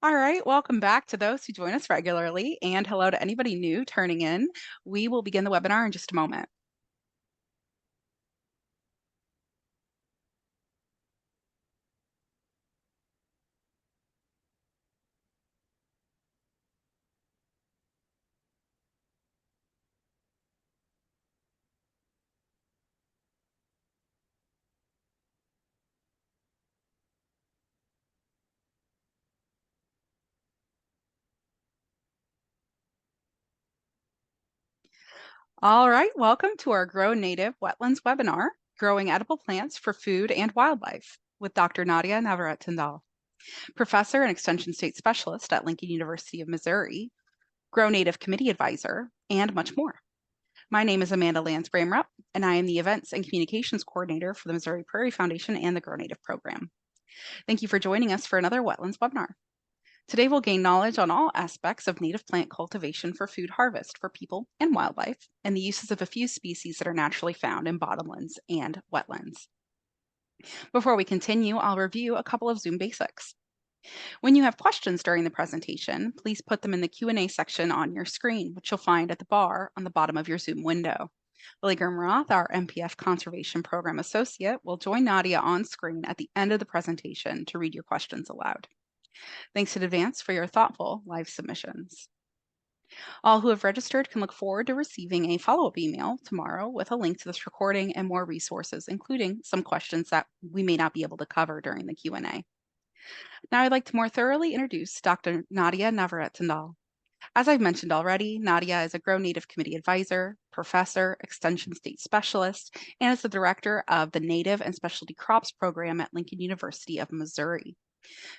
All right, welcome back to those who join us regularly, and hello to anybody new turning in. We will begin the webinar in just a moment. All right, welcome to our Grow Native Wetlands webinar, Growing Edible Plants for Food and Wildlife, with Dr. Nadia Navarrete-Tindall, professor and extension state specialist at Lincoln University of Missouri, Grow Native committee advisor, and much more. My name is Amanda Lands-Bramrup, and I am the events and communications coordinator for the Missouri Prairie Foundation and the Grow Native program. Thank you for joining us for another Wetlands webinar. Today, we'll gain knowledge on all aspects of native plant cultivation for food harvest for people and wildlife, and the uses of a few species that are naturally found in bottomlands and wetlands. Before we continue, I'll review a couple of Zoom basics. When you have questions during the presentation, please put them in the Q&A section on your screen, which you'll find at the bar on the bottom of your Zoom window. Lily Grimroth, our MPF Conservation Program Associate, will join Nadia on screen at the end of the presentation to read your questions aloud. Thanks in advance for your thoughtful live submissions. All who have registered can look forward to receiving a follow-up email tomorrow with a link to this recording and more resources, including some questions that we may not be able to cover during the Q&A. Now I'd like to more thoroughly introduce Dr. Nadia Navarrete-Tindall. As I've mentioned already, Nadia is a Grow Native Committee Advisor, Professor, Extension State Specialist, and is the Director of the Native and Specialty Crops Program at Lincoln University of Missouri.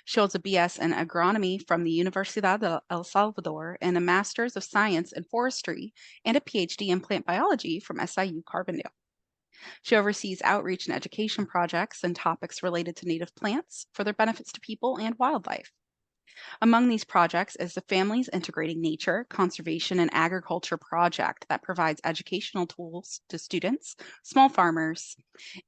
She holds a BS in agronomy from the Universidad de El Salvador and a master's of science in forestry and a PhD in plant biology from SIU Carbondale. She oversees outreach and education projects and topics related to native plants for their benefits to people and wildlife. Among these projects is the Families Integrating Nature, Conservation, and Agriculture project that provides educational tools to students, small farmers,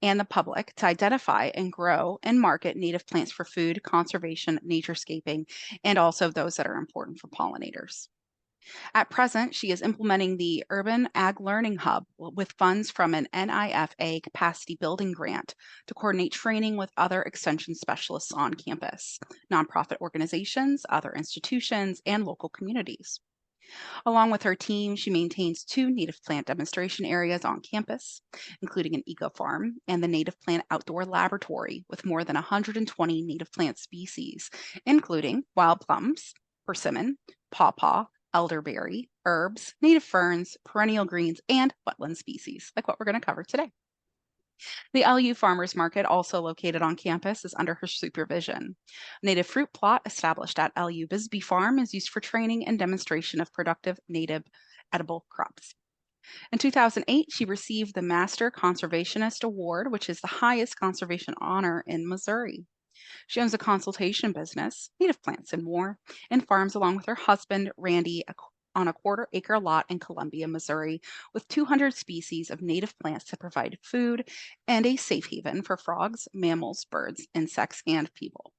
and the public to identify and grow and market native plants for food, conservation, naturescaping, and also those that are important for pollinators. At present, she is implementing the Urban Ag Learning Hub with funds from an NIFA capacity building grant to coordinate training with other extension specialists on campus, nonprofit organizations, other institutions, and local communities. Along with her team, she maintains two native plant demonstration areas on campus, including an eco farm and the Native Plant Outdoor Laboratory with more than 120 native plant species, including wild plums, persimmon, pawpaw, elderberry, herbs, native ferns, perennial greens, and wetland species, like what we're going to cover today. The LU Farmers Market, also located on campus, is under her supervision. A native fruit plot established at LU Bisbee Farm is used for training and demonstration of productive native edible crops. In 2008, she received the Master Conservationist Award, which is the highest conservation honor in Missouri. She owns a consultation business, native plants and more, and farms along with her husband, Randy, on a quarter-acre lot in Columbia, Missouri, with 200 species of native plants to provide food and a safe haven for frogs, mammals, birds, insects, and people.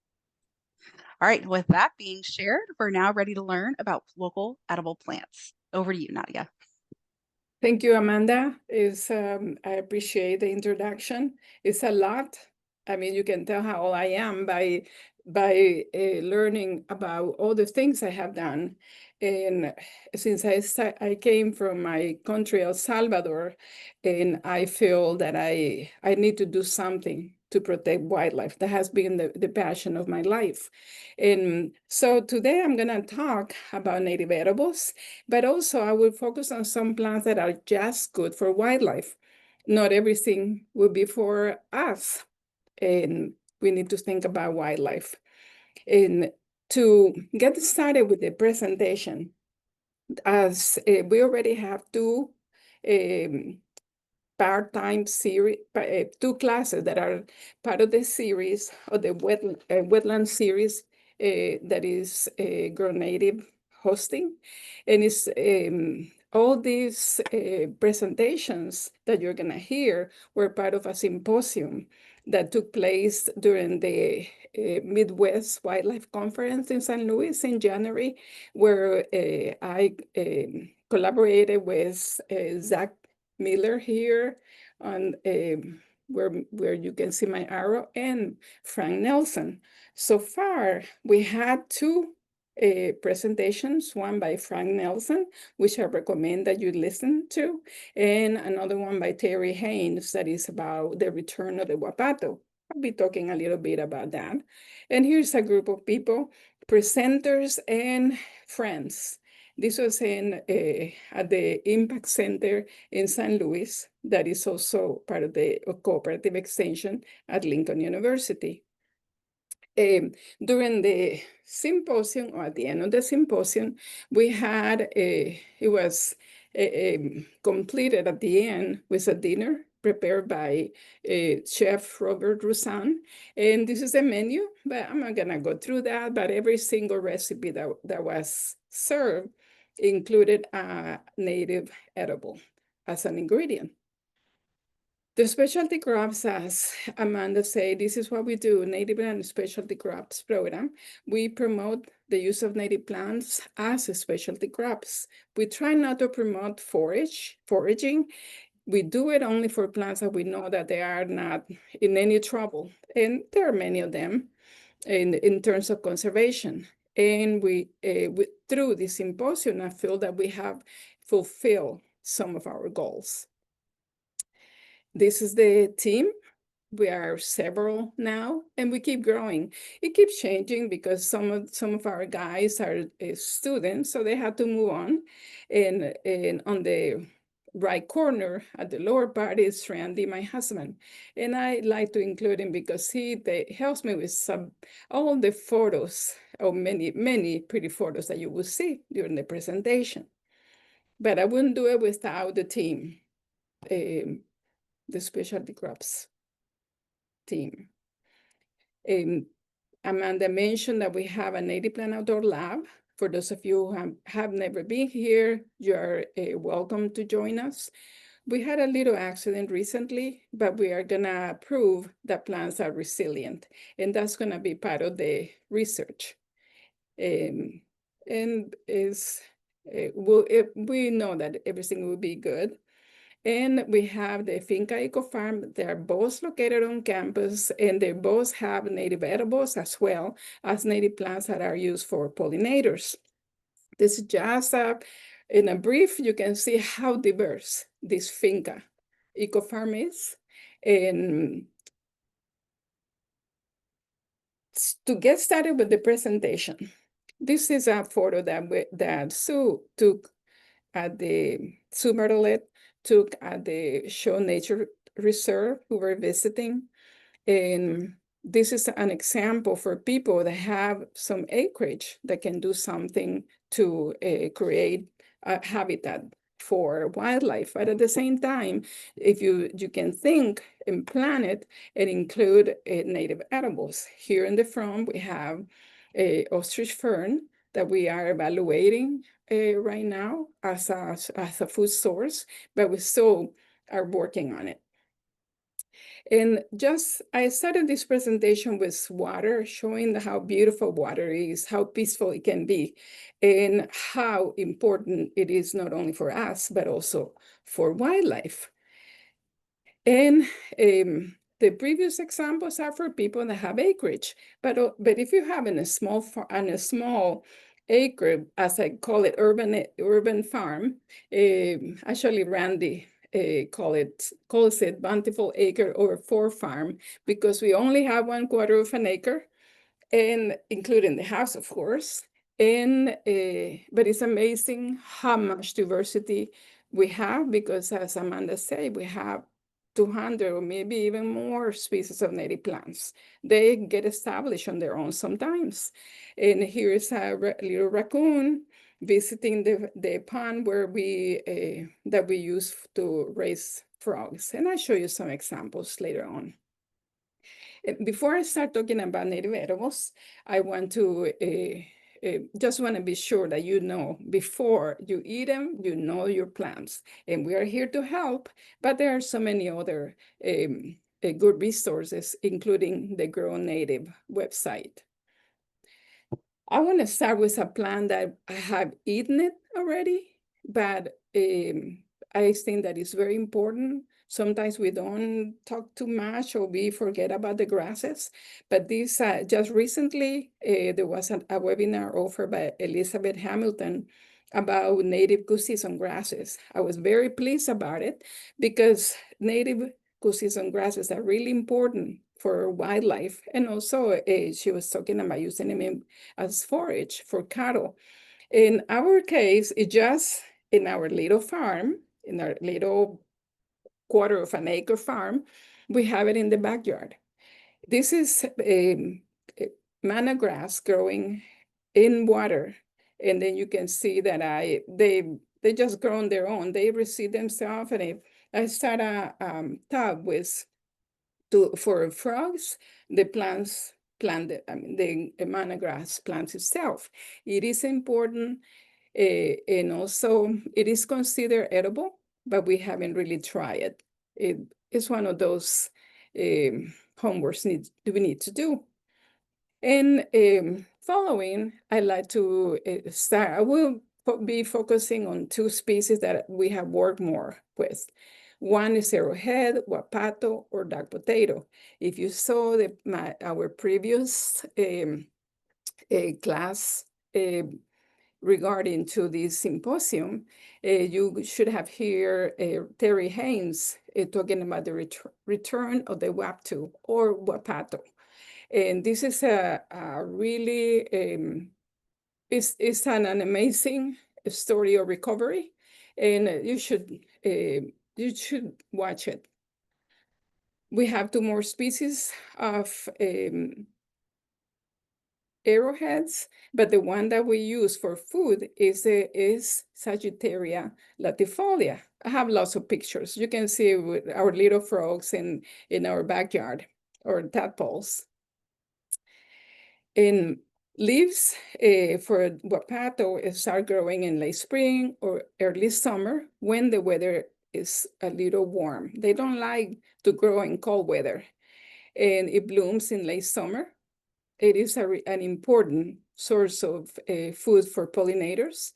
All right, with that being shared, we're now ready to learn about local edible plants. Over to you, Nadia. Thank you, Amanda. I appreciate the introduction. It's a lot. I mean, you can tell how old I am by learning about all the things I have done. And since I came from my country, El Salvador, and I feel that I need to do something to protect wildlife. That has been the passion of my life. And so today I'm going to talk about native edibles, but also I will focus on some plants that are just good for wildlife. Not everything will be for us, and we need to think about wildlife. And to get started with the presentation, as we already have two part-time series, two classes that are part of the series, of the wetland series that is Grow Native hosting, and it's all these presentations that you're going to hear were part of a symposium that took place during the Midwest Wildlife Conference in St. Louis in January, where I collaborated with Zach Miller here on where you can see my arrow, and Frank Nelson. So far, we had two presentations, one by Frank Nelson, which I recommend that you listen to, and another one by Terry Haynes that is about the return of the wapato. I'll be talking a little bit about that. And here's a group of people, presenters and friends. This was at the Impact Center in St. Louis, that is also part of the cooperative extension at Lincoln University. During the symposium, or at the end of the symposium, we had it was completed at the end with a dinner prepared by Chef Robert Roussan. And this is a menu, but I'm not gonna go through that, but every single recipe that was served included a native edible as an ingredient. The specialty crops, as Amanda said, this is what we do, native and specialty crops program. We promote the use of native plants as specialty crops. We try not to promote foraging. We do it only for plants that we know that they are not in any trouble. And there are many of them in terms of conservation. And through this symposium, I feel that we have fulfilled some of our goals. This is the team. We are several now, and we keep growing. It keeps changing because some of our guys are students, so they had to move on. And on the right corner at the lower part is Randy, my husband. And I like to include him because he helps me with all the photos, or many pretty photos that you will see during the presentation. But I wouldn't do it without the team. The specialty crops team. Amanda mentioned that we have a native plant outdoor lab. For those of you who have never been here, you're welcome to join us. We had a little accident recently, but we are gonna prove that plants are resilient, and that's gonna be part of the research. And we know that everything will be good. And we have the Finca Eco Farm. They're both located on campus, and they both have native edibles as well as native plants that are used for pollinators. This is just in a brief, you can see how diverse this Finca Eco Farm is. And to get started with the presentation, this is a photo that Sue took at the Sue Merlet took at the Show Nature Reserve who were visiting. And this is an example for people that have some acreage that can do something to create a habitat for wildlife. But at the same time, if you can think and plan it and include native edibles. Here in the front, we have ostrich fern that we are evaluating right now as a food source, but we still are working on it. And I started this presentation with water, showing how beautiful water is, how peaceful it can be, and how important it is not only for us, but also for wildlife. And the previous examples are for people that have acreage, but if you have a small acre, as I call it, urban farm, actually Randy calls it bountiful acre over 4 farm, because we only have 1/4 of an acre, and including the house, of course. And but it's amazing how much diversity we have, because as Amanda said, we have 200 or maybe even more species of native plants. They get established on their own sometimes. And here is a little raccoon visiting the pond where that we use to raise frogs. And I'll show you some examples later on. Before I start talking about native edibles, I want to just want to be sure that you know before you eat them, you know your plants. And we are here to help, but there are so many other good resources, including the Grow Native website. I want to start with a plant that I have eaten it already, but I think that is very important. Sometimes we don't talk too much or we forget about the grasses. But this just recently, there was a webinar offered by Elizabeth Hamilton about native co-season grasses. I was very pleased about it because native co-season grasses are really important for wildlife. And also, she was talking about using them as forage for cattle. In our case, it just in our little farm, in our little quarter of an acre farm, we have it in the backyard. This is a manna grass growing in water. And then you can see that they just grow on their own. They reseed themselves, and I start a tub with for frogs, the plants plant, the manna grass plants itself. It is important, and also it is considered edible, but we haven't really tried it. It is one of those homeworks we need to do. And following, I like to start, I will be focusing on two species that we have worked more with. One is arrowhead, wapato, or dark potato. If you saw our previous class regarding to this symposium, you should have heard Terry Haynes talking about the return of the wapato or wapato. And this is a really, it's an amazing story of recovery, and you should watch it. We have two more species of arrowheads, but the one that we use for food is Saggitaria latifolia. I have lots of pictures. You can see with our little frogs in our backyard, or tadpoles. In leaves for wapato start growing in late spring or early summer when the weather is a little warm. They don't like to grow in cold weather, and it blooms in late summer. It is an important source of food for pollinators,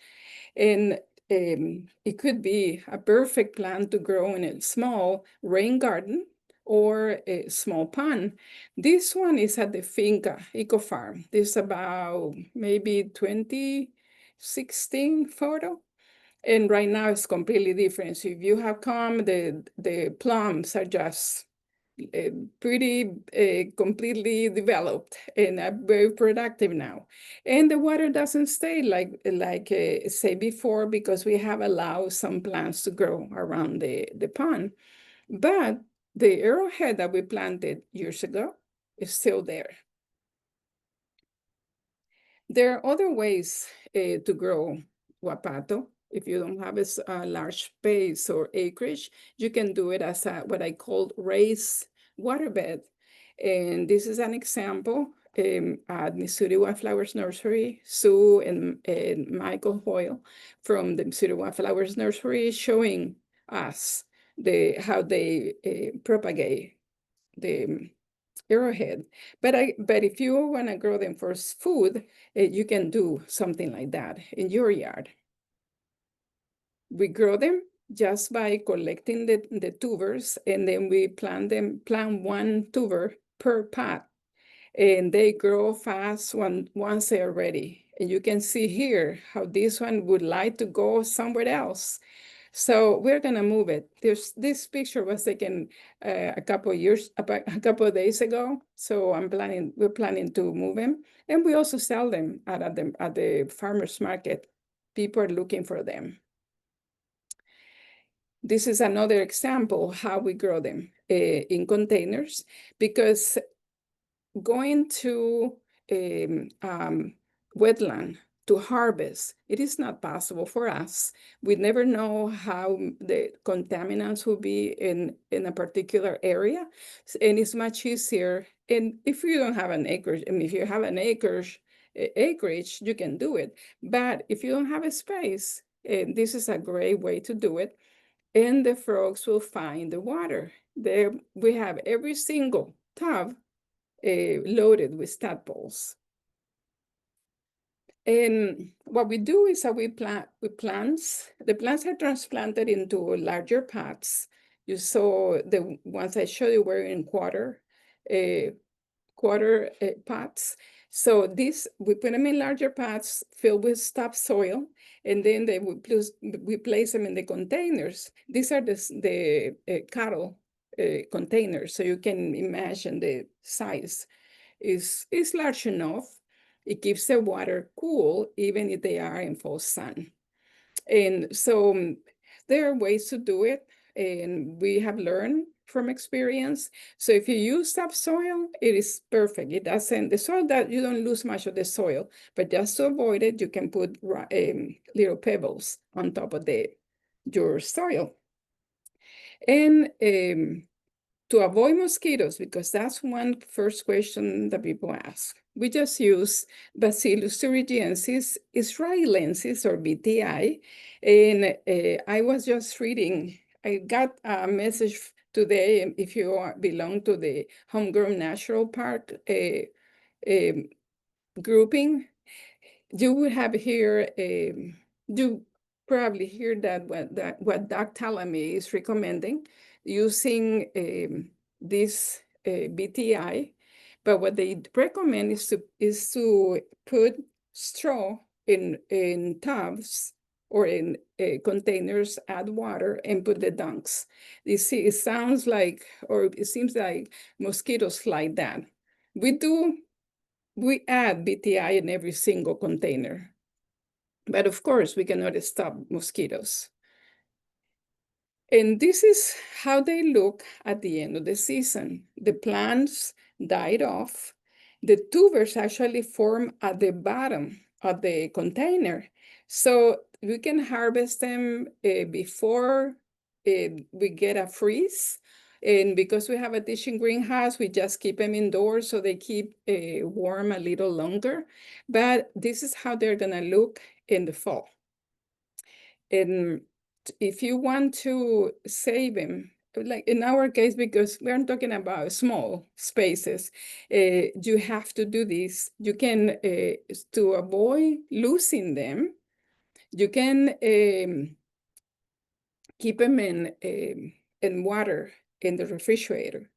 and it could be a perfect plant to grow in a small rain garden or a small pond. This one is at the Finca Eco Farm. This is about maybe 2016 photo. And right now it's completely different. So if you have come, the plums are just pretty completely developed and very productive now. And the water doesn't stay like say before, because we have allowed some plants to grow around the pond. But the arrowhead that we planted years ago is still there. There are other ways to grow wapato. If you don't have a large space or acreage, you can do it as what I call raised waterbed. And this is an example at Missouri Wildflowers Nursery. Sue and Michael Hoyle from the Missouri Wildflowers Nursery showing us how they propagate the arrowhead. But if you want to grow them for food, you can do something like that in your yard. We grow them just by collecting the tubers, and then we plant one tuber per pot. And they grow fast once they're ready. And you can see here how this one would like to go somewhere else. So we're gonna move it. This picture was taken a couple of days ago. So we're planning to move them, and we also sell them at the farmers market. People are looking for them. This is another example how we grow them in containers, because going to wetland to harvest, it is not possible for us. We never know how the contaminants will be in a particular area, and it's much easier. And if you don't have an acre, I mean, if you have an acre, acreage, you can do it. But if you don't have a space, this is a great way to do it. And the frogs will find the water. There we have every single tub loaded with tadpoles. And what we do is that we plant with plants. The plants are transplanted into larger pots. You saw the ones I showed you were in uh, quarter pots. So this, we put them in larger pots filled with topsoil, and then we place them in the containers. These are the cattle containers, so you can imagine the size is large enough. It keeps the water cool, even if they are in full sun. And so there are ways to do it, and we have learned from experience. So if you use topsoil, it is perfect. It doesn't, the soil that you don't lose much of the soil, but just to avoid it, you can put little pebbles on top of your soil. And to avoid mosquitoes, because that's one first question that people ask, we just use Bacillus thuringiensis israelensis, or BTI. And I was just reading, I got a message today, if you belong to the Homegrown Natural Park grouping, you would have here, you probably hear that what Doc Talamy is recommending, using this BTI, but what they recommend is to put straw in tubs or in containers, add water, and put the dunks. You see, it sounds like, or it seems like mosquitoes like that. We add BTI in every single container, but of course we cannot stop mosquitoes. And this is how they look at the end of the season. The plants died off. The tubers actually form at the bottom of the container. So we can harvest them before we get a freeze. And because we have a teaching greenhouse, we just keep them indoors so they keep warm a little longer. But this is how they're gonna look in the fall. And if you want to save them, like in our case, because we're talking about small spaces, you have to do this. You can, to avoid losing them, you can keep them in water in the refrigerator.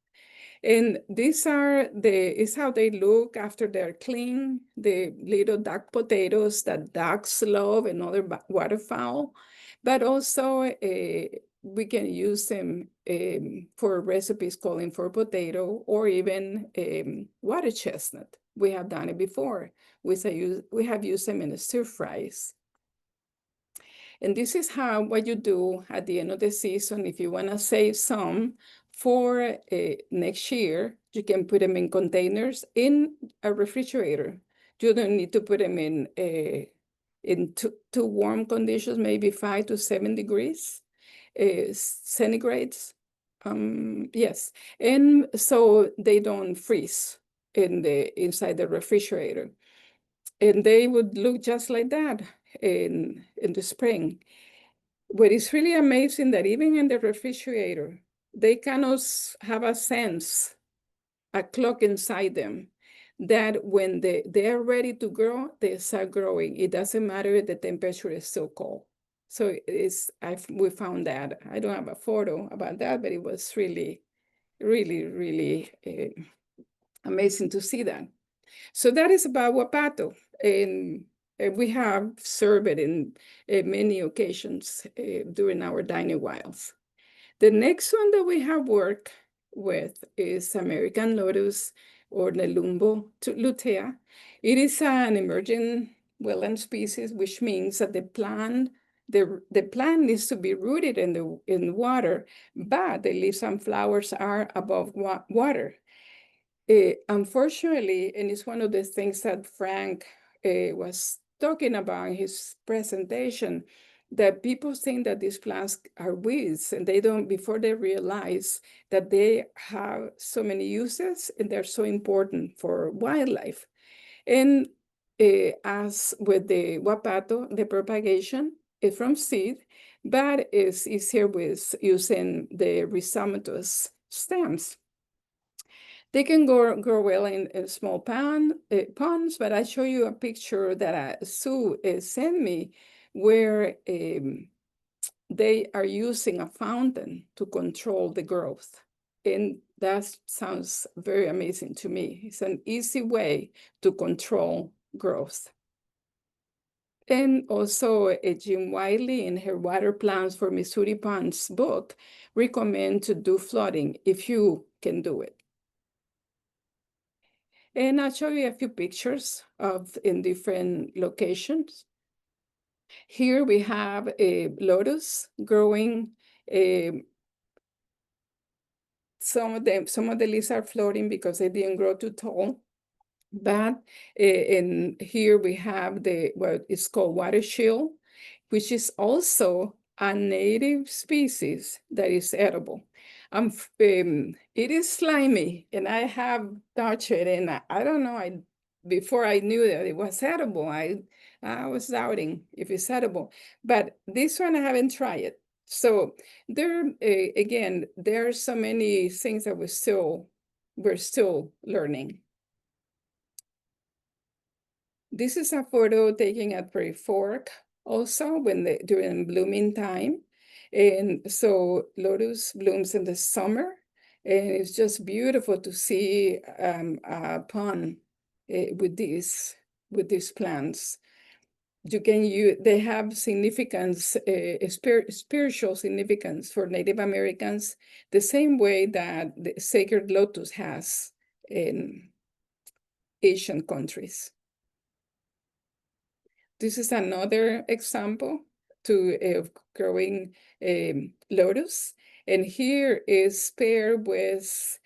And these is how they look after they're clean, the little duck potatoes that ducks love and other waterfowl. But also we can use them for recipes calling for potato, or even water chestnut. We have done it before. We have used them in the stir fries. And this is what you do at the end of the season. If you want to save some for next year, you can put them in containers in a refrigerator. You don't need to put them in too warm conditions, maybe 5 to 7 degrees centigrades. Yes, and so they don't freeze inside the refrigerator. And they would look just like that in the spring. What is really amazing that even in the refrigerator, they cannot have a sense, a clock inside them, that when they are ready to grow, they start growing. It doesn't matter if the temperature is still cold. So we found that. I don't have a photo about that, but it was really, really, really amazing to see that. So that is about wapato, and we have served it in many occasions during our dining whiles. The next one that we have worked with is American lotus, or Nelumbo lutea. It is an emerging wetland species, which means that the plant needs to be rooted in water, but the leaves and flowers are above water. Unfortunately, and it's one of the things that Frank was talking about in his presentation, that people think that these plants are weeds, and they don't, before they realize that they have so many uses and they're so important for wildlife. And as with the wapato, the propagation is from seed, but it's easier with using the rhizomatous stems. They can grow well in small ponds, but I show you a picture that Sue sent me where they are using a fountain to control the growth. And that sounds very amazing to me. It's an easy way to control growth. And also, Jean Wiley, in her Water Plans for Missouri Ponds book, recommend to do flooding if you can do it. And I'll show you a few pictures of in different locations. Here we have a lotus growing. Some of the leaves are floating because they didn't grow too tall. But in here we have what is called water shield, which is also a native species that is edible. It is slimy, and I have touched it, and I don't know. Before I knew that it was edible, I was doubting if it's edible. But this one I haven't tried it. So there, again, there are so many things that we're still learning. This is a photo taken at Prairie Fork also during blooming time. And so lotus blooms in the summer, and it's just beautiful to see a pond with these plants. They have significance, spiritual significance for Native Americans, the same way that the sacred lotus has in Asian countries. This is another example of growing lotus. And here is paired with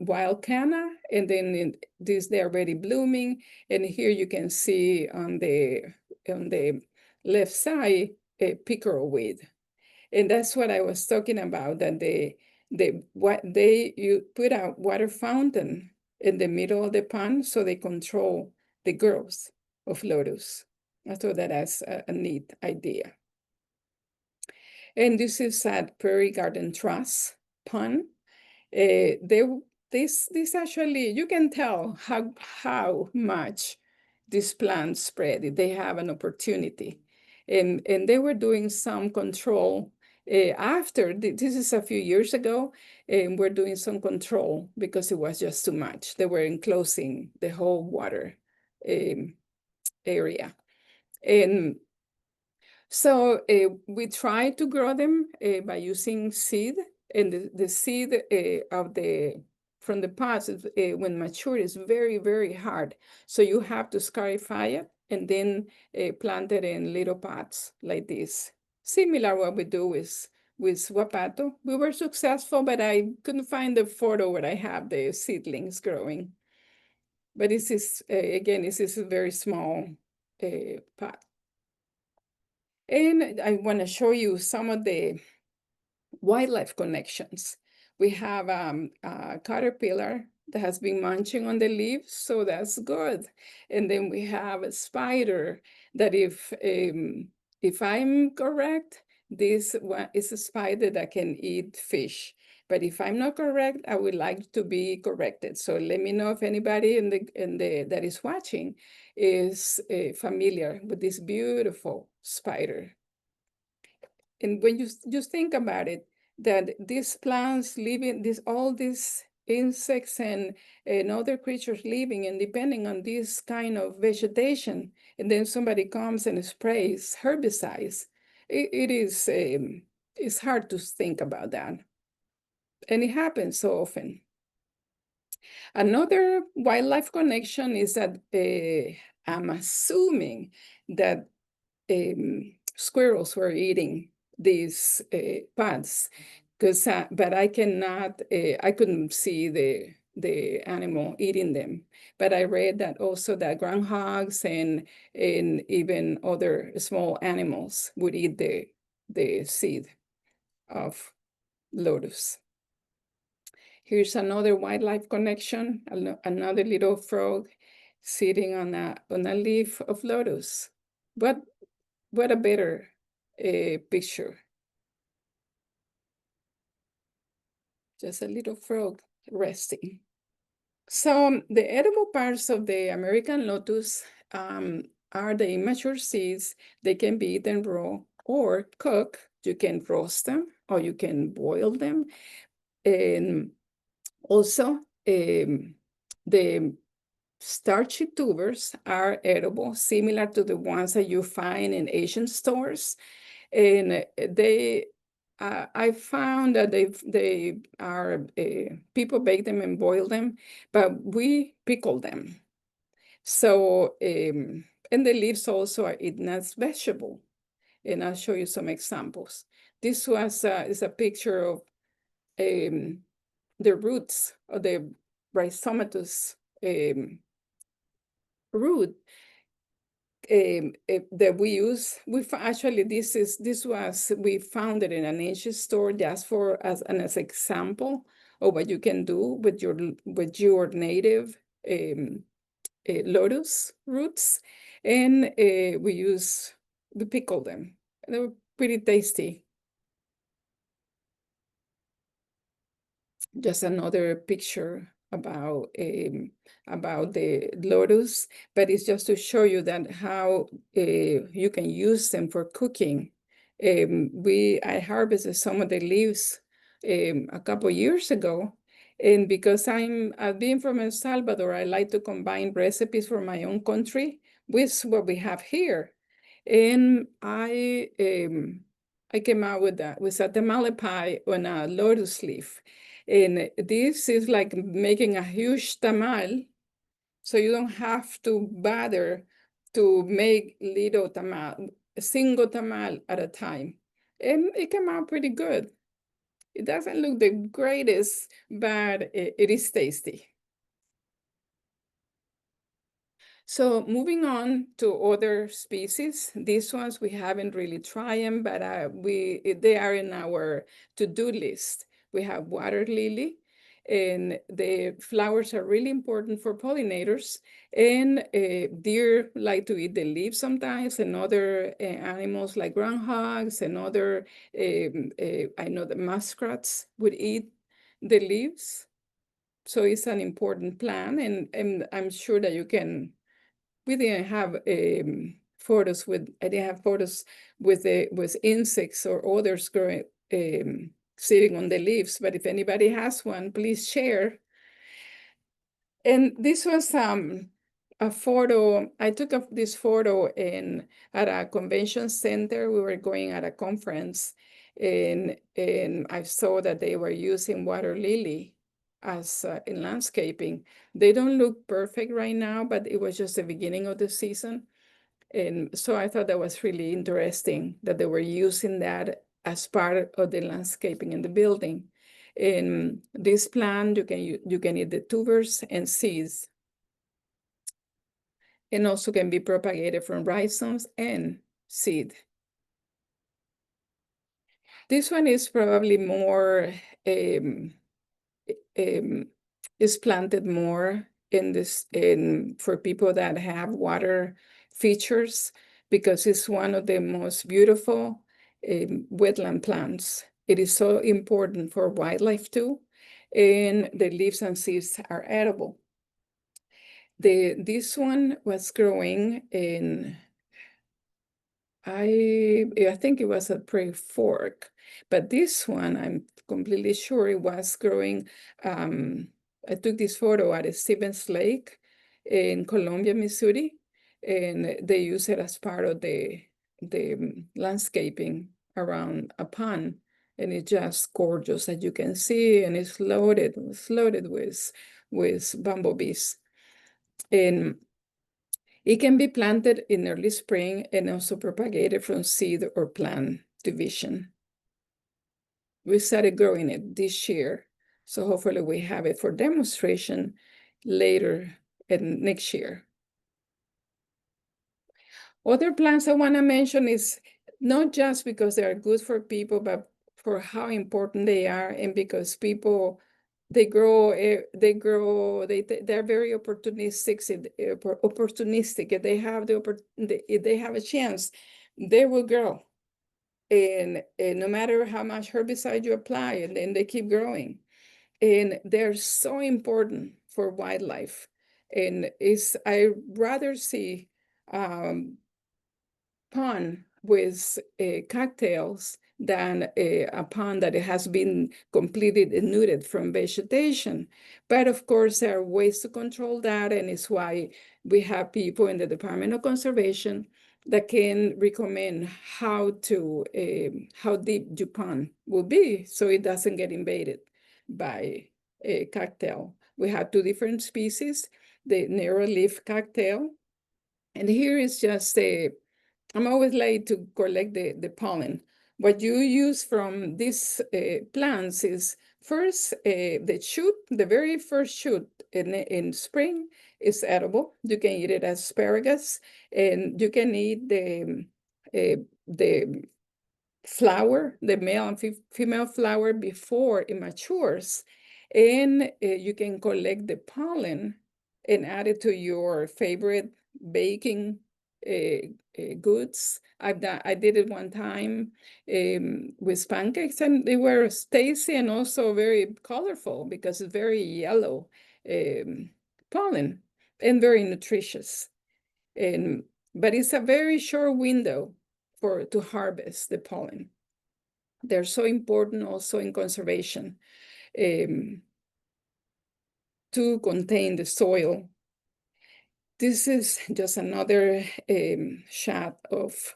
wild canna, and then they're already blooming. And here you can see on the left side a pickerel weed. And that's what I was talking about, that you put a water fountain in the middle of the pond so they control the growth of lotus. I thought that as a neat idea. And this is at Prairie Garden Trust pond. This actually, you can tell how much these plants spread. They have an opportunity. And they were doing some control after, this is a few years ago, and we're doing some control because it was just too much. They were enclosing the whole water area. And so we try to grow them by using seed, and the seed from the pods when mature is very, very hard. So you have to scarify it and then plant it in little pots like this. Similar what we do with wapato. We were successful, but I couldn't find the photo where I have the seedlings growing. But this is, again, this is a very small pot. And I want to show you some of the wildlife connections. We have a caterpillar that has been munching on the leaves, so that's good. And then we have a spider that if I'm correct, this one is a spider that can eat fish. But if I'm not correct, I would like to be corrected. So let me know if anybody that is watching is familiar with this beautiful spider. And when you just think about it, that these plants living, all these insects and other creatures living and depending on this kind of vegetation, and then somebody comes and sprays herbicides, it's hard to think about that. And it happens so often. Another wildlife connection is that I'm assuming that squirrels were eating these pods, but I couldn't see the animal eating them. But I read that also that groundhogs and even other small animals would eat the seed of lotus. Here's another wildlife connection, another little frog sitting on a leaf of lotus. What a better picture. Just a little frog resting. So the edible parts of the American lotus are the immature seeds. They can be eaten raw or cooked. You can roast them or you can boil them. And also, the starchy tubers are edible, similar to the ones that you find in Asian stores. And I found that they are, people bake them and boil them, but we pickle them. So, and the leaves also are eaten as vegetable. And I'll show you some examples. This is a picture of the roots of the rhizomatous root that we use. Actually, we found it in an Asian store just for as an example of what you can do with your native lotus roots, and we pickle them. They were pretty tasty. Just another picture about the lotus, but it's just to show you that how you can use them for cooking. I harvested some of the leaves a couple years ago, and because I've been from El Salvador, I like to combine recipes from my own country with what we have here, and I came out with a tamale pie on a lotus leaf. And this is like making a huge tamal, so you don't have to bother to make little tamal, a single tamal at a time. And it came out pretty good. It doesn't look the greatest, but it is tasty. So moving on to other species, these ones we haven't really tried them, but they are in our to-do list. We have water lily, and the flowers are really important for pollinators. And deer like to eat the leaves sometimes, and other animals like groundhogs and other, I know the muskrats would eat the leaves. So it's an important plant, and I'm sure that you can. We didn't have photos with. I didn't have photos with insects or others growing sitting on the leaves. But if anybody has one, please share. And this was a photo. I took this photo at a convention center. We were going at a conference, and I saw that they were using water lily as in landscaping. They don't look perfect right now, but it was just the beginning of the season. And so I thought that was really interesting that they were using that as part of the landscaping in the building. In this plant, you can eat the tubers and seeds, and also can be propagated from rhizomes and seed. This one is probably more is planted more for people that have water features, because it's one of the most beautiful wetland plants. It is so important for wildlife too, and the leaves and seeds are edible. This one was growing in, I think it was a prairie fork, but this one, I'm completely sure it was growing. I took this photo at Stevens Lake in Columbia, Missouri, and they use it as part of the landscaping around a pond. And it's just gorgeous, as you can see, and it's loaded with bumblebees. And it can be planted in early spring and also propagated from seed or plant division. We started growing it this year, so hopefully we have it for demonstration later and next year. Other plants I want to mention is not just because they are good for people, but for how important they are, and because people They grow. They grow. They're very opportunistic. Opportunistic. If they have if they have a chance, they will grow. And no matter how much herbicide you apply, and then they keep growing. And they're so important for wildlife. And I rather see pond with cattails than a pond that has been completely denuded from vegetation. But of course, there are ways to control that, and it's why we have people in the Department of Conservation that can recommend how deep your pond will be so it doesn't get invaded by a cattail. We have two different species, the narrow leaf cattail, and here is just I'm always late to collect the pollen. What you use from these plants is first the shoot, the very first shoot in spring is edible. You can eat it as asparagus, and you can eat the flower, the male and female flower before it matures. And you can collect the pollen and add it to your favorite baking goods. I did it one time with pancakes, and they were tasty and also very colorful because it's very yellow pollen and very nutritious. But it's a very short window to harvest the pollen. They're so important also in conservation to contain the soil. This is just another shot of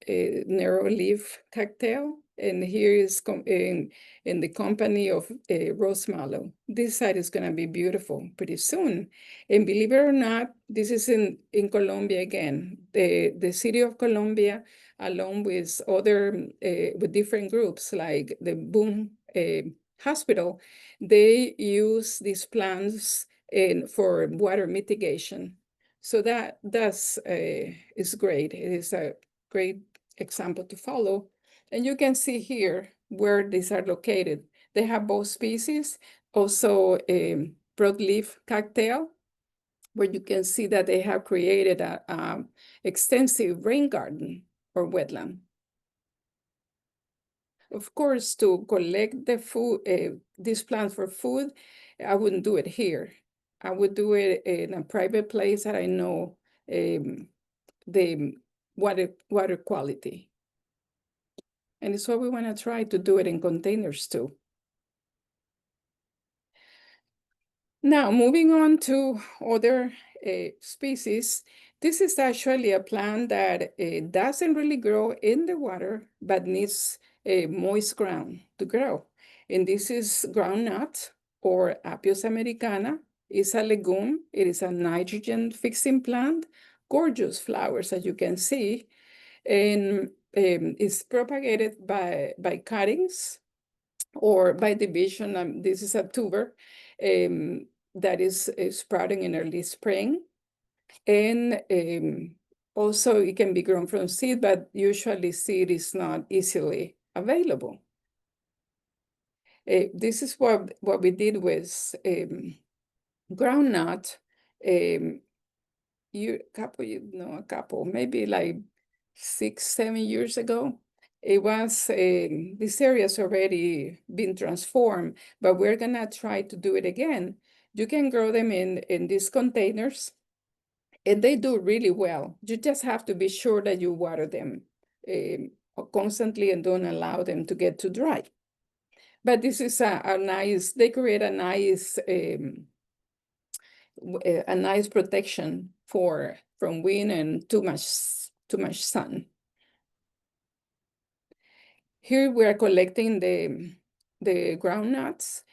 narrow leaf cattail, and here is in the company of rose mallow. This side is going to be beautiful pretty soon. And believe it or not, this is in Colombia again. The city of Colombia, along with other with different groups like the Boom Hospital, they use these plants for water mitigation. So that's is great. It is a great example to follow. And you can see here where these are located. They have both species, also broadleaf cattail, where you can see that they have created a extensive rain garden or wetland. Of course, to collect the food, these plants for food, I wouldn't do it here. I would do it in a private place that I know the water quality. And it's what we want to try to do it in containers too. Now, moving on to other species, this is actually a plant that doesn't really grow in the water, but needs a moist ground to grow. And this is groundnut or Apis americana. It's a legume. It is a nitrogen fixing plant. Gorgeous flowers, as you can see. And it's propagated by cuttings or by division. This is a tuber that is sprouting in early spring. And also it can be grown from seed, but usually seed is not easily available. This is what we did with groundnut maybe like 6-7 years ago. It was, this area's already been transformed, but we're gonna try to do it again. You can grow them in these containers, and they do really well. You just have to be sure that you water them constantly and don't allow them to get too dry. But this is a nice, they create a nice protection from wind and too much sun. Here we are collecting the groundnuts.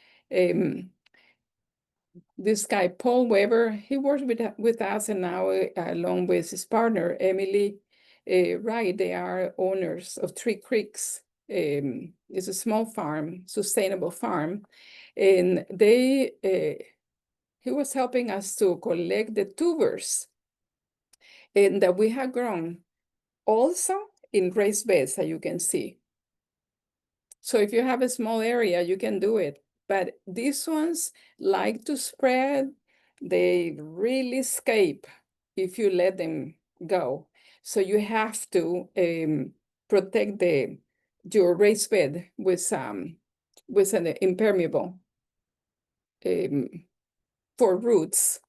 This guy, Paul Weber, he works with us, and now along with his partner, Emily Wright, they are owners of Three Creeks. It's a small farm, sustainable farm. And he was helping us to collect the tubers and that we have grown also in raised beds, as you can see. So if you have a small area, you can do it. but these ones like to spread. They really escape if you let them go. So you have to protect your raised bed with an impermeable um, for roots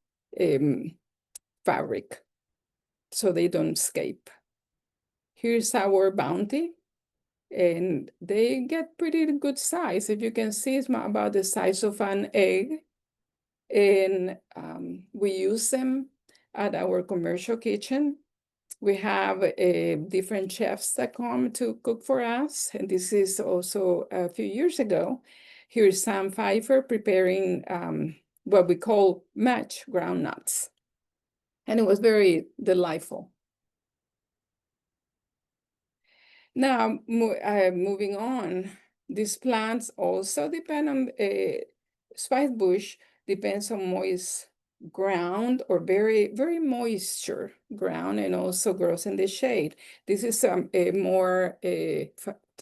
fabric, so they don't escape. Here's our bounty, and they get pretty good size. If you can see, it's about the size of an egg. And we use them at our commercial kitchen. We have different chefs that come to cook for us. And this is also a few years ago. Here's Sam Pfeiffer preparing what we call match groundnuts. And it was very delightful. Now, moving on, these plants also depend on spice bush depends on moist ground or very, very moisture ground, and also grows in the shade. This is a more,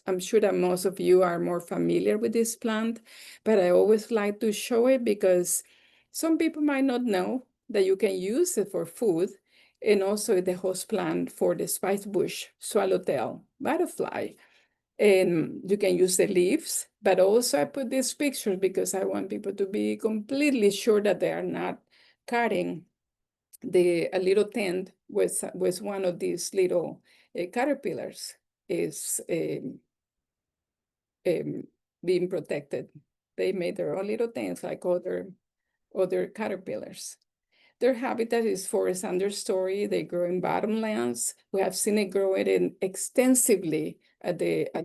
I'm sure that most of you are more familiar with this plant, but I always like to show it because some people might not know that you can use it for food, and also the host plant for the spice bush swallowtail butterfly. And you can use the leaves, but also I put these pictures because I want people to be completely sure that they are not cutting a little tent with one of these little caterpillars is being protected. They made their own little tents like other caterpillars. Their habitat is forest understory. They grow in bottomlands. We have seen it grow extensively at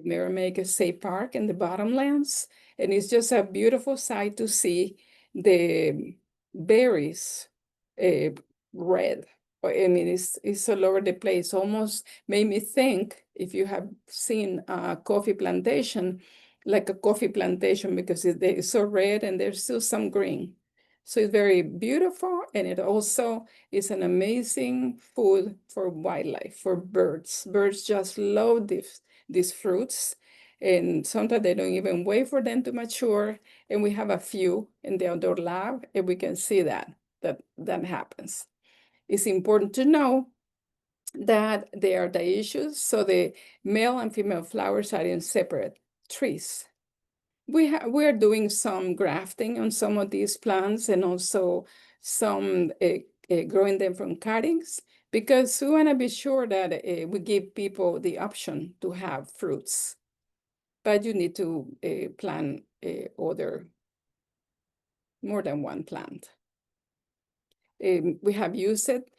Merrimack State Park in the bottomlands. And it's just a beautiful sight to see the berries red. I mean, it's all over the place. Almost made me think, if you have seen a coffee plantation, like a coffee plantation, because it's so red and there's still some green. So it's very beautiful, and it also is an amazing food for wildlife, for birds. Birds just love these fruits, and sometimes they don't even wait for them to mature. And we have a few in the outdoor lab, and we can see that happens. It's important to know that they are dioecious, so the male and female flowers are in separate trees. We're doing some grafting on some of these plants, and also some growing them from cuttings, because we want to be sure that we give people the option to have fruits. But you need to plant more than one plant. We have used it,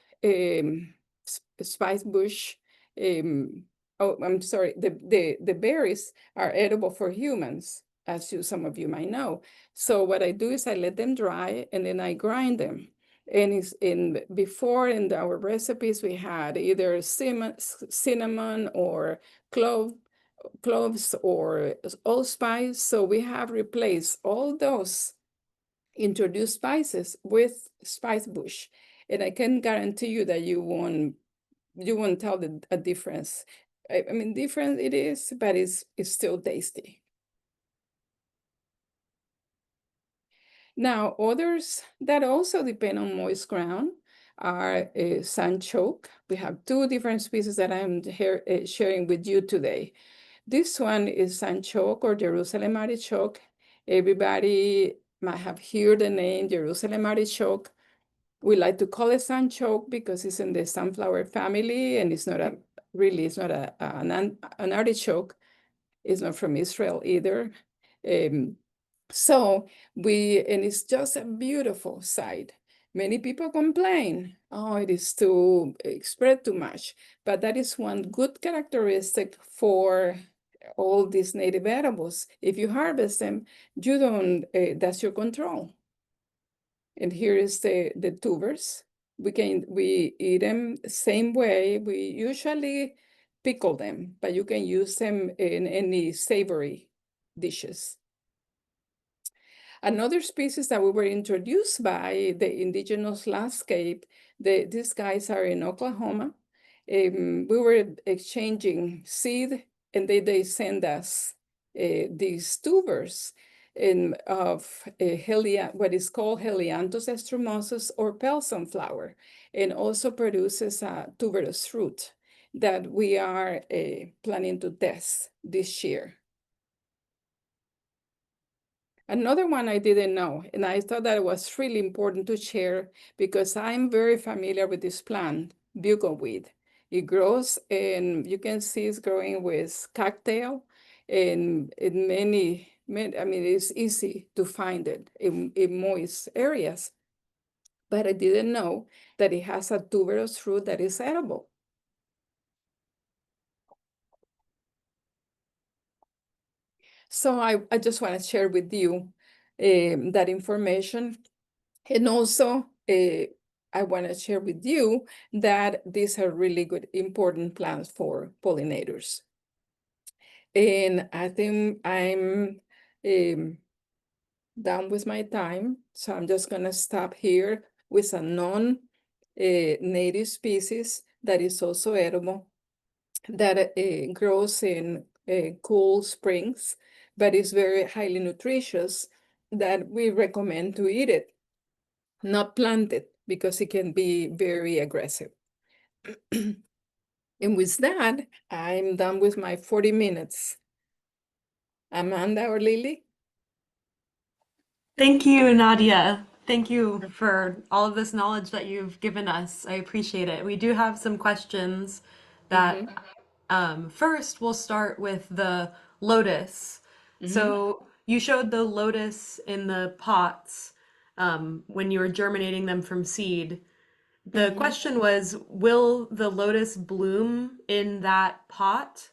spice bush. Oh, I'm sorry, the berries are edible for humans, as some of you might know. So what I do is I let them dry, and then I grind them. And before in our recipes, we had either cinnamon or cloves or allspice. So we have replaced all those introduced spices with spice bush. And I can guarantee you that you won't tell a difference. I mean, different it is, but it's still tasty. Now, others that also depend on moist ground are sunchoke. We have two different species that I'm here sharing with you today. This one is sunchoke or Jerusalem artichoke. Everybody might have heard the name Jerusalem artichoke. We like to call it sunchoke because it's in the sunflower family, and it's not an artichoke. It's not from Israel either. So and it's just a beautiful sight. Many people complain, oh, it is too spread too much, but that is one good characteristic for all these native edibles. If you harvest them, you don't, that's your control. And here is the tubers. We eat them the same way. We usually pickle them, but you can use them in any savory dishes. Another species that we were introduced by the indigenous landscape, these guys are in Oklahoma. We were exchanging seed, and they send us these tubers. of what is called Helianthus estromosus or pale sunflower, and also produces a tuberous fruit that we are planning to test this year. Another one I didn't know, and I thought that it was really important to share because I'm very familiar with this plant, bugleweed. It grows, and you can see it's growing with cattail, and in many, I mean, it's easy to find it in moist areas. But I didn't know that it has a tuberous fruit that is edible. So I just want to share with you that information. And also, I want to share with you that these are really good, important plants for pollinators. And I think I'm done with my time. So I'm just going to stop here with a non-native species that is also edible, that grows in cool springs, but is very highly nutritious, that we recommend to eat it, not plant it, because it can be very aggressive. And with that, I'm done with my 40 minutes. Amanda or Lily? Thank you, Nadia. Thank you for all of this knowledge that you've given us. I appreciate it. We do have some questions that Mm-hmm. first we'll start with the lotus. Mm-hmm. So you showed the lotus in the pots when you were germinating them from seed. The Mm-hmm. question was, will the lotus bloom in that pot?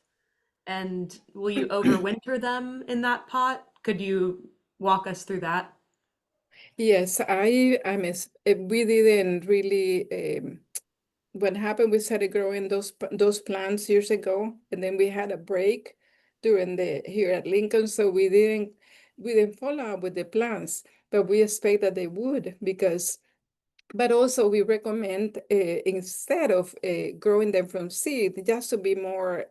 And will you overwinter them in that pot? Could you walk us through that? Yes, we didn't really, what happened, we started growing those plants years ago, and then we had a break during here at Lincoln, so we didn't follow up with the plants, but we expect that they would, but also we recommend instead of growing them from seed, just to be more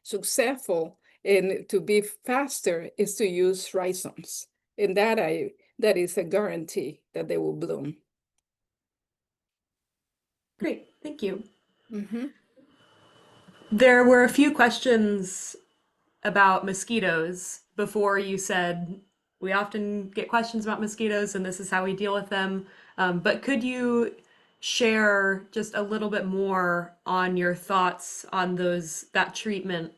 successful and to be faster, is to use rhizomes, and that is a guarantee that they will bloom. Great, thank you. Mm-hmm. There were a few questions about mosquitoes before you said we often get questions about mosquitoes and this is how we deal with them. But could you share just a little bit more on your thoughts on that treatment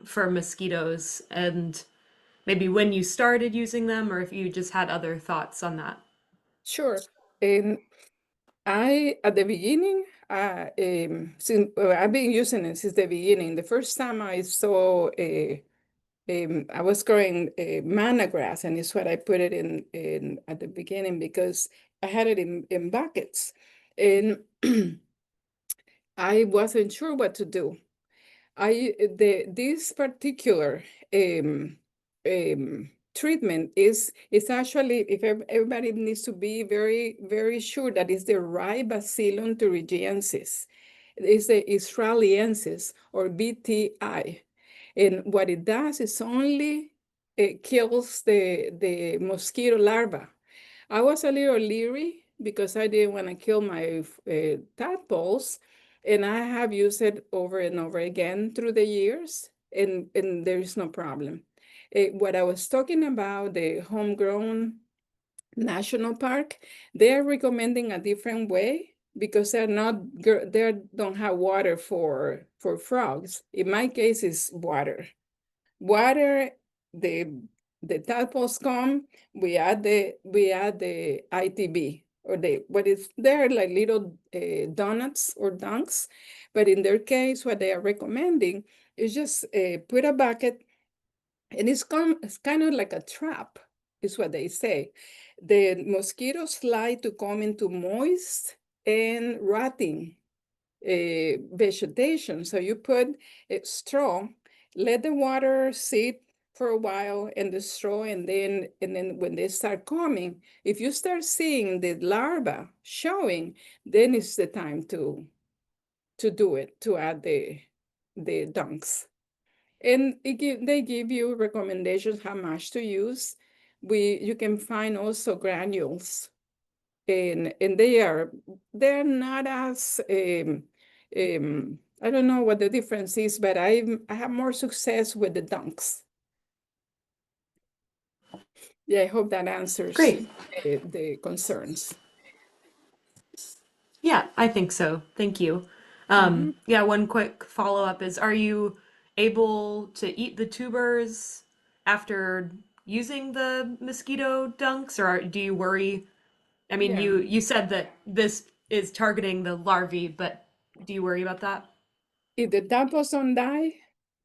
for mosquitoes and maybe when you started using them or if you just had other thoughts on that? Sure. And at the beginning, since I've been using it since the beginning. The first time I saw I was growing manna grass, and it's what I put it in at the beginning because I had it in buckets, and I wasn't sure what to do. This particular um, treatment is actually, if everybody needs to be very, very sure that it's the right Bacillus thuringiensis. It's the Israeliensis or BTI. And what it does is only it kills the mosquito larva. I was a little leery because I didn't want to kill my tadpoles, and I have used it over and over again through the years, and there is no problem. What I was talking about, the homegrown national park, they're recommending a different way because they don't have water for frogs. In my case, it's water. The tadpoles come. We add the ITB, or they're like little donuts or dunks, but in their case, what they are recommending is just put a bucket, and it's kind of like a trap, is what they say. The mosquitoes like to come into moist and rotting vegetation. So you put a straw, let the water sit for a while in the straw, and then when they start coming, if you start seeing the larva showing, then it's the time to do it, to add the dunks. And they give you recommendations how much to use. You can find also granules, and they're not as I don't know what the difference is, but I have more success with the dunks. Yeah, I hope that answers Great. the concerns. Yeah, I think so. Thank you. Yeah, one quick follow-up is, are you able to eat the tubers after using the mosquito dunks, or do you worry? I mean, Yeah. you said that this is targeting the larvae, but do you worry about that? If the tadpoles don't die,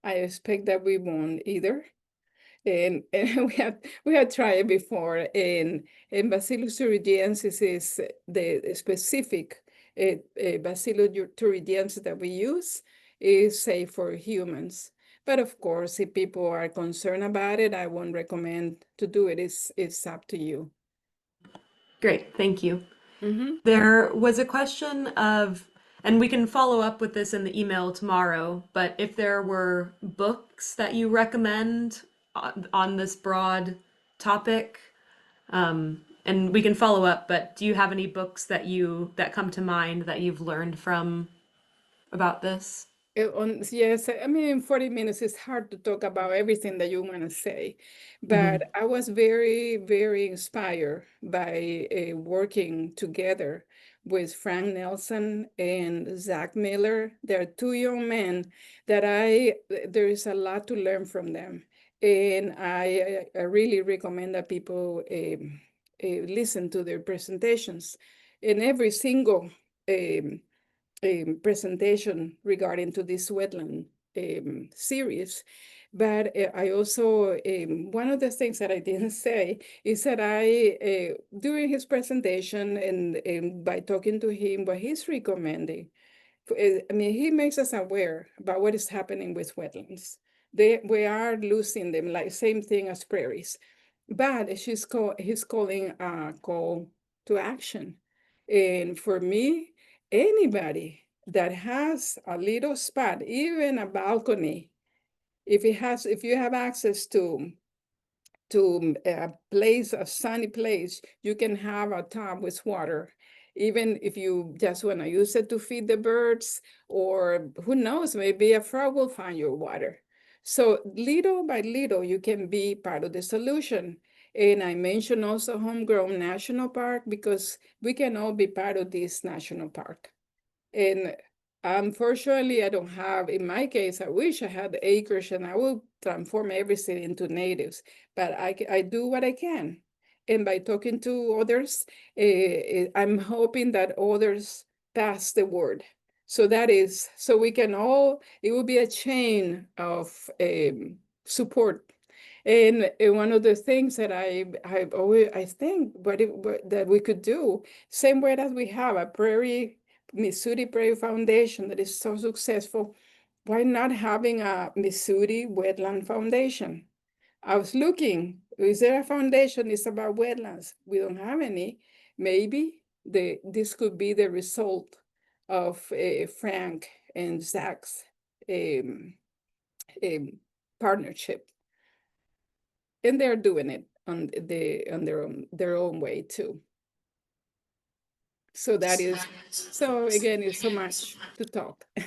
I expect that we won't either. And we have tried it before. And Bacillus thuringiensis is the specific Bacillus thuringiensis that we use is safe for humans. But of course, if people are concerned about it, I won't recommend to do it. It's up to you. Great, thank you. Mm-hmm. There was a question of, and we can follow up with this in the email tomorrow, but if there were books that you recommend on this broad topic, and we can follow up, but do you have any books that come to mind that you've learned from about this? Yes, I mean, in 40 minutes, it's hard to talk about everything that you want to say. But I was very, very inspired by working together with Frank Nelson and Zach Miller. They're two young men that there is a lot to learn from them. And I really recommend that people listen to their presentations. In every single presentation regarding to this wetland series. But I also, one of the things that I didn't say is that during his presentation and by talking to him, what he's recommending, I mean, he makes us aware about what is happening with wetlands. We are losing them, like same thing as prairies. But he's calling a call to action. And for me, anybody that has a little spot, even a balcony, if you have access to a place, a sunny place, you can have a tub with water. Even if you just want to use it to feed the birds, or who knows, maybe a frog will find your water. So little by little, you can be part of the solution. And I mentioned also Homegrown National Park because we can all be part of this national park. And unfortunately, I don't have, in my case, I wish I had the acres and I will transform everything into natives, but I do what I can. And by talking to others, I'm hoping that others pass the word. So we can all, it will be a chain of support. And one of the things that I think that we could do, same way that we have a Missouri Prairie Foundation that is so successful, why not having a Missouri Wetland Foundation? I was looking, is there a foundation? It's about wetlands. We don't have any. Maybe this could be the result of Frank and Zach's um, partnership. And they're doing it on their own way too. So again, it's so much to talk. Of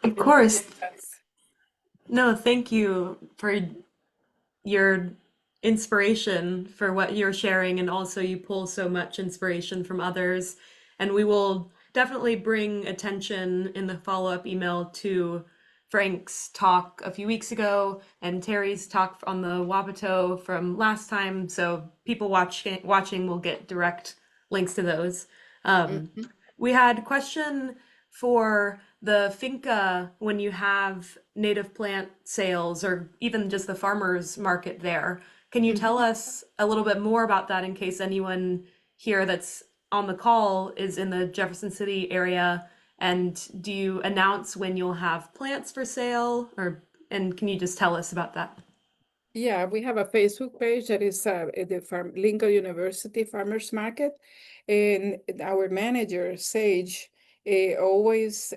And course. that's- No, thank you for your inspiration for what you're sharing, and also you pull so much inspiration from others. And we will definitely bring attention in the follow-up email to Frank's talk a few weeks ago and Terry's talk on the wapato from last time, so people watching will get direct links to those. We had a question for the finca when you have native plant sales or even just the farmers market there. Can you tell us a little bit more about that in case anyone here that's on the call is in the Jefferson City area? And do you announce when you'll have plants for sale, and can you just tell us about that? Yeah, we have a Facebook page that is Lincoln University Farmers Market, and our manager Sage always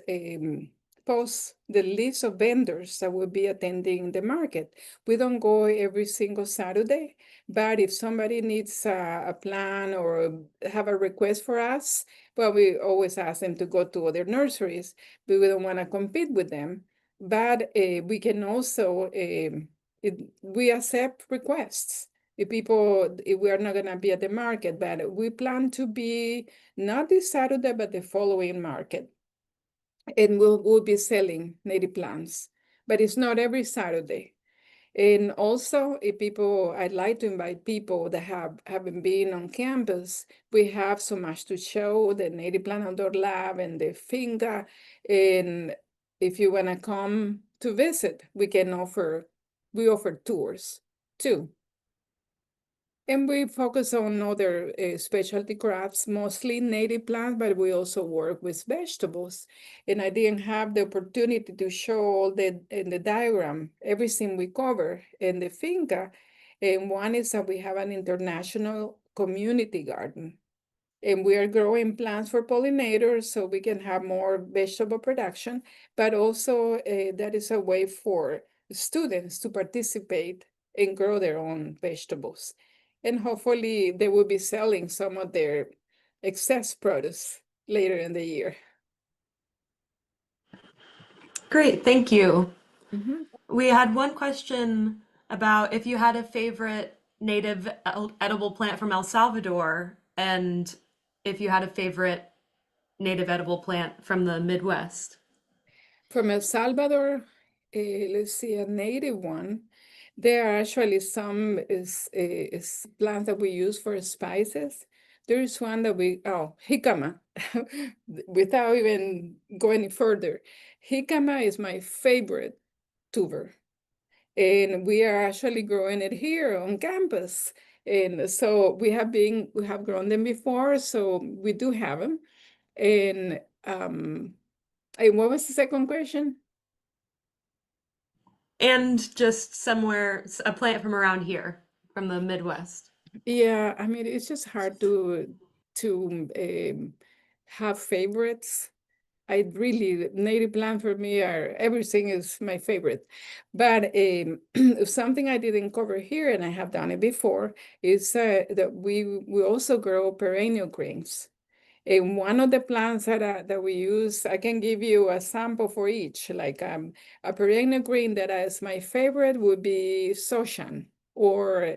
post the list of vendors that will be attending the market. We don't go every single Saturday, but if somebody needs a plan or have a request for us, well, we always ask them to go to other nurseries, but we don't want to compete with them. But we can also, we accept requests. If we are not going to be at the market, but we plan to be not this Saturday, but the following market. And we'll be selling native plants, but it's not every Saturday. And also, I'd like to invite people that haven't been on campus. We have so much to show, the Native Plant Outdoor Lab and the finca. And if you want to come to visit, we offer tours too. And we focus on other specialty crops, mostly native plants, but we also work with vegetables. And I didn't have the opportunity to show all in the diagram, everything we cover in the finca. And one is that we have an international community garden. And we are growing plants for pollinators so we can have more vegetable production, but also that is a way for students to participate and grow their own vegetables. And hopefully they will be selling some of their excess produce later in the year. Great, thank you. Mm-hmm. We had one question about if you had a favorite native edible plant from El Salvador, and if you had a favorite native edible plant from the Midwest. From El Salvador, let's see, a native one. There are actually some is plants that we use for spices. There is one that jicama, without even going any further. Jicama is my favorite tuber. And we are actually growing it here on campus. And so we have grown them before, so we do have them. And what was the second question? And just a plant from around here, from the Midwest. Yeah, I mean, it's just hard to have favorites. Native plant for me everything is my favorite. But something I didn't cover here, and I have done it before, is that we also grow perennial grains. And one of the plants that we use, I can give you a sample for each. Like a perennial green that is my favorite would be sochan, or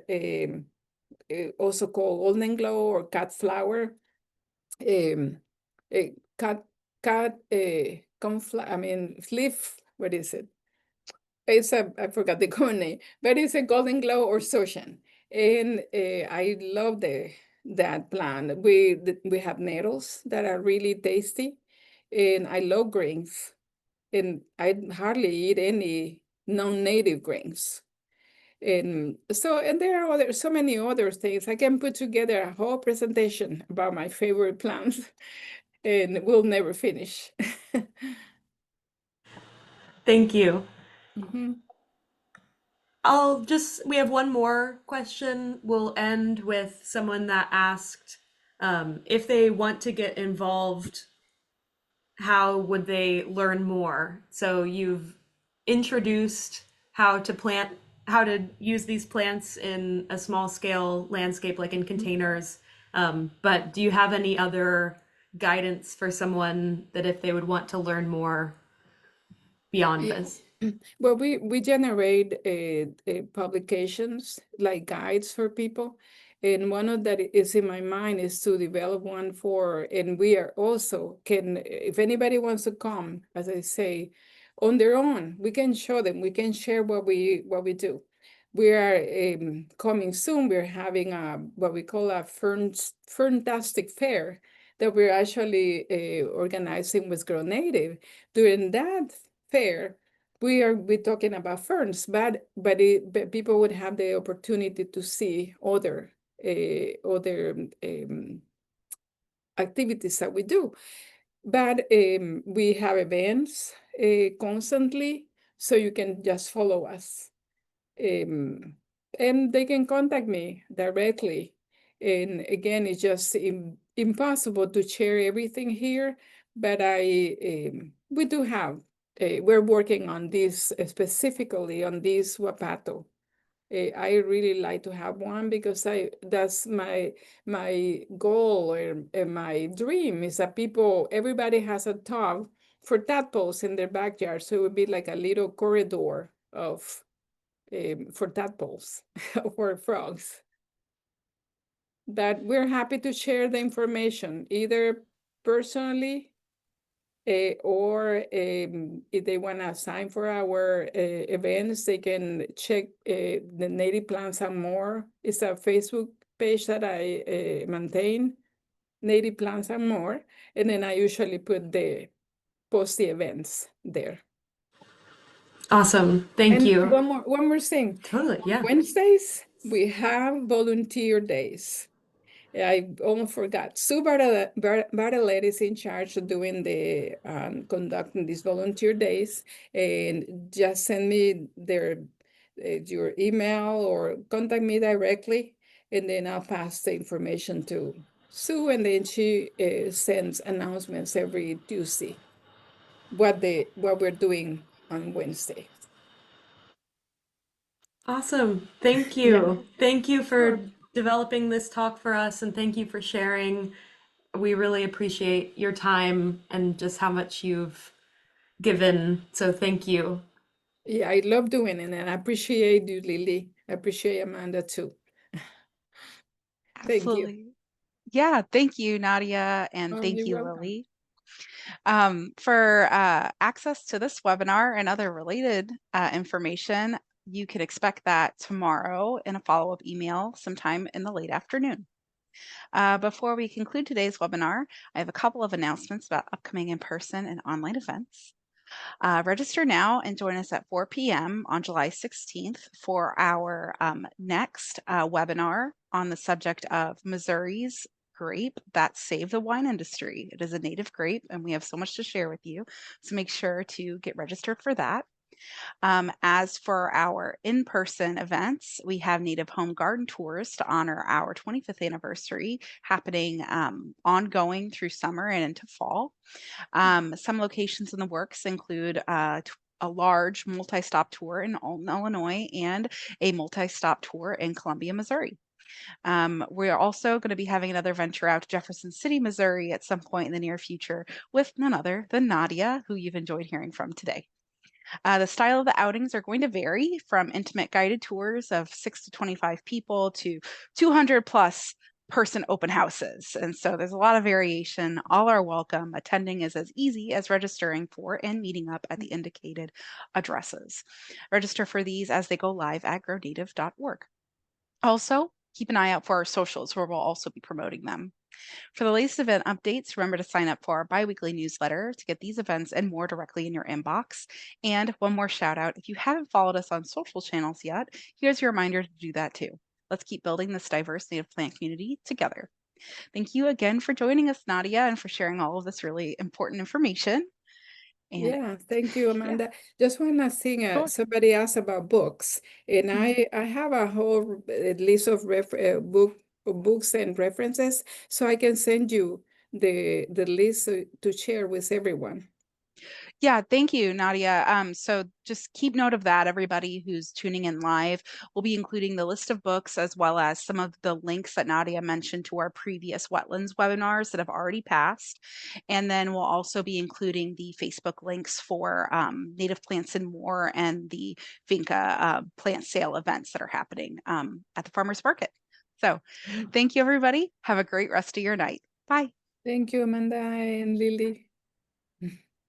also called golden glow or cat flower. Cat leaf. What is it? I forgot the common name, but it's a golden glow or sochan, and I love that plant. We have nettles that are really tasty, and I love grains, and I hardly eat any non-native grains. And there are so many other things. I can put together a whole presentation about my favorite plants, and we'll never finish. Thank you. Mhm. We have one more question. We'll end with someone that asked if they want to get involved, how would they learn more? So you've introduced how to use these plants in a small scale landscape, like in containers. But do you have any other guidance for someone that if they would want to learn more beyond this? Well, we generate publications like guides for people, and one of that is in my mind is to develop one and we are also if anybody wants to come, as I say, on their own, we can show them, we can share what we do. We are coming soon. We're having what we call a Ferntastic Fair that we're actually organizing with Grow Native. During that fair, we're talking about ferns, but people would have the opportunity to see other activities that we do. But we have events constantly, so you can just follow us. And they can contact me directly. And again, it's just impossible to share everything here, but we do have we're working on this specifically on this wapato. I really like to have one because that's my goal or my dream is that everybody has a tub for tadpoles in their backyard. So it would be like a little corridor of for tadpoles or frogs. That we're happy to share the information either personally or if they want to sign for our events, they can check the Native Plants and More. It's a Facebook page that I maintain, Native Plants and More, and then I usually post the events there. Awesome. Thank you. One more thing. Totally, yeah. Wednesdays, we have volunteer days. I almost forgot. Sue Bartlett is in charge of doing conducting these volunteer days, and just send me your email or contact me directly, and then I'll pass the information to Sue, and then she sends announcements every Tuesday what we're doing on Wednesday. Awesome. Thank you. Yeah. Thank you for Sure. developing this talk for us, and thank you for sharing. We really appreciate your time and just how much you've given. So thank you. Yeah, I love doing it, and I appreciate you, Lily. I appreciate Amanda too. Thank you. Absolutely. Yeah, thank you, Nadia, and Oh, thank you're you, welcome. Lily. For access to this webinar and other related information, you can expect that tomorrow in a follow-up email sometime in the late afternoon. Before we conclude today's webinar, I have a couple of announcements about upcoming in-person and online events. Register now and join us at 4 p.m. on July 16th for our next webinar on the subject of Missouri's grape that saved the wine industry. It is a native grape, and we have so much to share with you. So make sure to get registered for that. As for our in-person events, we have Native Home Garden Tours to honor our 25th anniversary happening ongoing through summer and into fall. Some locations in the works include a large multi-stop tour in Alton, Illinois, and a multi-stop tour in Columbia, Missouri. We are also going to be having another venture out to Jefferson City, Missouri at some point in the near future with none other than Nadia, who you've enjoyed hearing from today. The style of the outings are going to vary from intimate guided tours of 6 to 25 people to 200 plus person open houses. And so there's a lot of variation. All are welcome. Attending is as easy as registering for and meeting up at the indicated addresses. Register for these as they go live at grownative.org. Also, keep an eye out for our socials where we'll also be promoting them. For the latest event updates, remember to sign up for our biweekly newsletter to get these events and more directly in your inbox. And one more shout out, if you haven't followed us on social channels yet, here's your reminder to do that too. Let's keep building this diverse native plant community together. Thank you again for joining us, Nadia, and for sharing all of this really important information. And yeah, thank you, Amanda. Yeah. Just one last thing. sure. Somebody asked about books, and I have a whole list of books and references, so I can send you the list to share with everyone. Yeah, thank you, Nadia. So just keep note of that, everybody who's tuning in live. We'll be including the list of books as well as some of the links that Nadia mentioned to our previous wetlands webinars that have already passed. And then we'll also be including the Facebook links for Native Plants and More and the Vinca plant sale events that are happening at the farmers market. So thank you, everybody. Have a great rest of your night. Bye. Thank you, Amanda and Lily.